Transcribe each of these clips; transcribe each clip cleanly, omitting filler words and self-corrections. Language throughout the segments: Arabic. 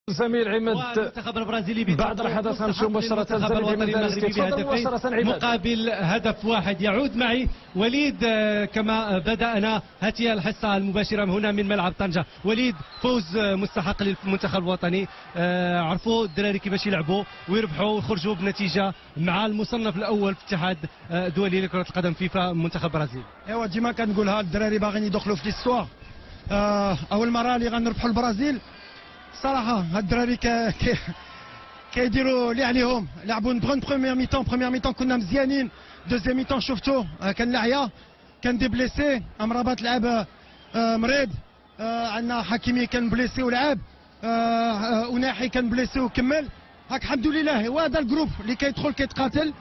زميل عماد المنتخب البرازيلي بعد الحدث غنمشيو مباشرة بهدفين مقابل هدف واحد. يعود معي وليد كما بدأنا هاتي الحصة المباشرة هنا من ملعب طنجة. وليد، فوز مستحق للمنتخب الوطني، عرفوا الدراري كيفاش يلعبوا ويربحوا ويخرجوا بنتيجة مع المصنف الأول في الاتحاد الدولي لكرة القدم فيفا منتخب البرازيل. ايوا ديما كنقولها الدراري باغيين يدخلوا في ليستوار. اول مره اللي غنربحوا البرازيل صراحه. هاد الدراري كيديروا اللي عليهم. لعبوا بغون بروميير ميتون كنا مزيانين. دوزيام ميتون شفتو كان لعيا، كان دي بليسي. امرابط لعب مريض، عندنا حكيمي كان بليسي ولعب، وناحي كان بليسي وكمل. هاك الحمد لله. وهذا الجروب اللي كيدخل كيتقاتل.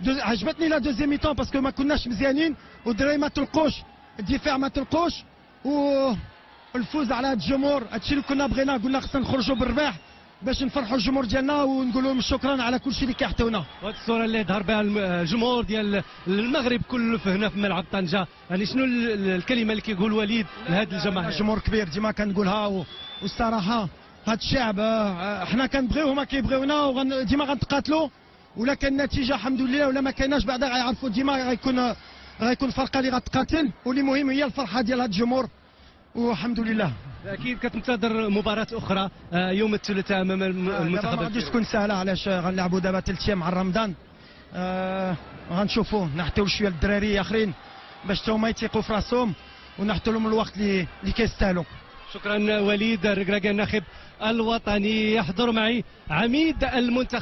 عجبتني لا دوزيام ميتون باسكو ما كناش مزيانين والدراري ما تلقوش، الدفاع ما تلقوش، والفوز على هاد الجمهور هادشي اللي كنا بغينا. قلنا خصنا نخرجوا بالرباح باش نفرحوا الجمهور ديالنا ونقول لهم شكرا على كل شيء اللي كيعطيونا. وهاد الصوره اللي ظهر بها الجمهور ديال المغرب كله هنا في ملعب طنجه، يعني شنو الكلمه اللي كيقول وليد لهاد الجماهير؟ جمهور كبير ديما كنقولها، والصراحه هاد الشعب حنا كنبغيوه ما كيبغيونا، وديما غنتقاتلوا، ولكن النتيجه الحمد لله ولا ما كايناش بعدا غيعرفوا ديما غيكون فرقه اللي غتقاتل، واللي مهم هي الفرحه ديال هاد الجمهور والحمد لله. اكيد كتنتظر مباراه اخرى يوم الثلاثاء امام المنتخب. ما غاديش تكون سهله، علاش غنلعبوا دابا 3 ايام مع رمضان. غنشوفوا نحطيو شويه الدراري اخرين باش تا هما يثيقوا في راسهم ونحطوا لهم الوقت اللي كيستاهلوا. شكرا وليد الركراكي الناخب الوطني. يحضر معي عميد المنتخب